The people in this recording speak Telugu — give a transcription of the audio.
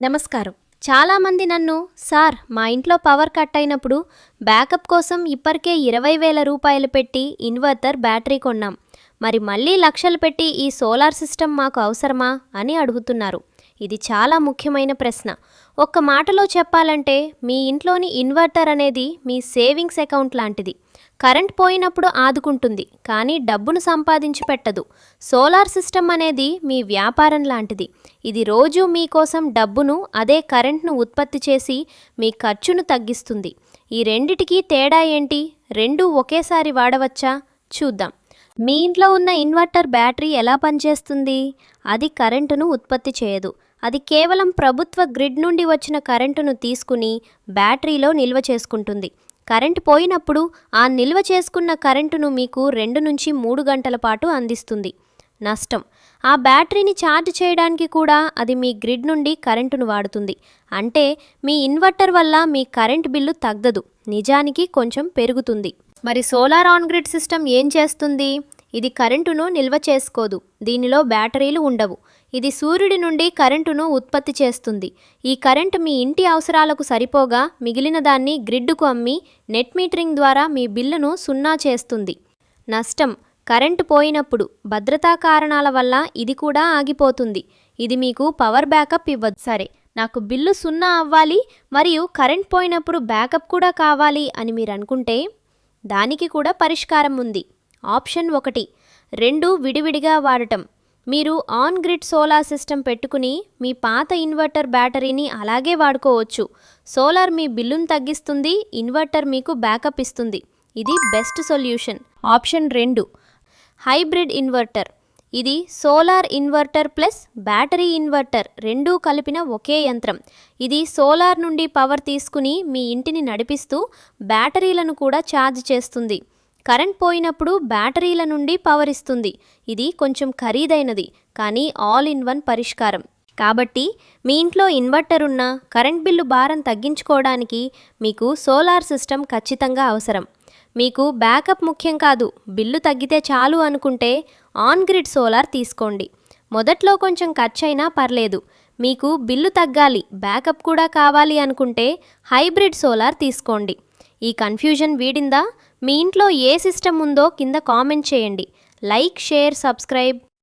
నమస్కారం. చాలామంది నన్ను సార్ మా ఇంట్లో పవర్ కట్ అయినప్పుడు బ్యాకప్ కోసం ఇప్పటికే 20,000 రూపాయలు పెట్టి ఇన్వర్టర్ బ్యాటరీ కొన్నాం. మరి మళ్ళీ లక్షలు పెట్టి ఈ సోలార్ సిస్టమ్ మాకు అవసరమా అని అడుగుతున్నారు. ఇది చాలా ముఖ్యమైన ప్రశ్న. ఒక్క మాటలో చెప్పాలంటే మీ ఇంట్లోని ఇన్వర్టర్ అనేది మీ సేవింగ్స్ అకౌంట్ లాంటిది. కరెంట్ పోయినప్పుడు ఆదుకుంటుంది, కానీ డబ్బును సంపాదించి పెట్టదు. సోలార్ సిస్టమ్ అనేది మీ వ్యాపారం లాంటిది. ఇది రోజు మీకోసం డబ్బును, అదే కరెంట్ను ఉత్పత్తి చేసి మీ ఖర్చును తగ్గిస్తుంది. ఈ రెండిటికి తేడా ఏంటి? రెండూ ఒకేసారి వాడవచ్చా? చూద్దాం. మీ ఇంట్లో ఉన్న ఇన్వర్టర్ బ్యాటరీ ఎలా పనిచేస్తుంది? అది కరెంటును ఉత్పత్తి చేయదు. అది కేవలం ప్రభుత్వ గ్రిడ్ నుండి వచ్చిన కరెంటును తీసుకుని బ్యాటరీలో నిల్వ చేసుకుంటుంది. కరెంటు పోయినప్పుడు ఆ నిల్వ చేసుకున్న కరెంటును మీకు 2 నుంచి 3 గంటల పాటు అందిస్తుంది. నష్టం: ఆ బ్యాటరీని ఛార్జ్ చేయడానికి కూడా అది మీ గ్రిడ్ నుండి కరెంటును వాడుతుంది. అంటే మీ ఇన్వర్టర్ వల్ల మీ కరెంట్ బిల్లు తగ్గదు, నిజానికి కొంచెం పెరుగుతుంది. మరి సోలార్ ఆన్ గ్రిడ్ సిస్టమ్ ఏం చేస్తుంది? ఇది కరెంటును నిల్వ చేసుకోదు. దీనిలో బ్యాటరీలు ఉండవు. ఇది సూర్యుడి నుండి కరెంటును ఉత్పత్తి చేస్తుంది. ఈ కరెంటు మీ ఇంటి అవసరాలకు సరిపోగా మిగిలిన దాన్ని గ్రిడ్డుకు అమ్మి నెట్ మీటరింగ్ ద్వారా మీ బిల్లును సున్నా చేస్తుంది. నష్టం: కరెంటు పోయినప్పుడు భద్రతా కారణాల వల్ల ఇది కూడా ఆగిపోతుంది. ఇది మీకు పవర్ బ్యాకప్ ఇవ్వదు. సరే, నాకు బిల్లు సున్నా అవ్వాలి మరియు కరెంట్ పోయినప్పుడు బ్యాకప్ కూడా కావాలి అని మీరు అనుకుంటే దానికి కూడా పరిష్కారం ఉంది. ఆప్షన్ 1: 2 విడివిడిగా వాడటం. మీరు ఆన్ గ్రిడ్ సోలార్ సిస్టమ్ పెట్టుకుని మీ పాత ఇన్వర్టర్ బ్యాటరీని అలాగే వాడుకోవచ్చు. సోలార్ మీ బిల్లును తగ్గిస్తుంది, ఇన్వర్టర్ మీకు బ్యాకప్ ఇస్తుంది. ఇది best solution. Option 2: hybrid inverter. ఇది solar inverter plus battery inverter రెండూ కలిపిన ఒకే యంత్రం. ఇది సోలార్ నుండి పవర్ తీసుకుని మీ ఇంటిని నడిపిస్తూ బ్యాటరీలను కూడా ఛార్జ్ చేస్తుంది. కరెంట్ పోయినప్పుడు బ్యాటరీల నుండి పవర్ ఇస్తుంది. ఇది కొంచెం ఖరీదైనది, కానీ ఆల్ ఇన్ వన్ పరిష్కారం. కాబట్టి మీ ఇంట్లో ఇన్వర్టర్ ఉన్నా కరెంట్ బిల్లు భారం తగ్గించుకోవడానికి మీకు సోలార్ సిస్టమ్ ఖచ్చితంగా అవసరం. మీకు బ్యాకప్ ముఖ్యం కాదు, బిల్లు తగ్గితే చాలు అనుకుంటే ఆన్ గ్రిడ్ సోలార్ తీసుకోండి. మొదట్లో కొంచెం ఖర్చైనా పర్లేదు. మీకు బిల్లు తగ్గాలి, బ్యాకప్ కూడా కావాలి అనుకుంటే హైబ్రిడ్ సోలార్ తీసుకోండి. ఈ కన్ఫ్యూజన్ వీడిందా? మీ ఇంట్లో ఏ సిస్టమ్ ఉందో కింద కామెంట్ చేయండి. Like, share, subscribe.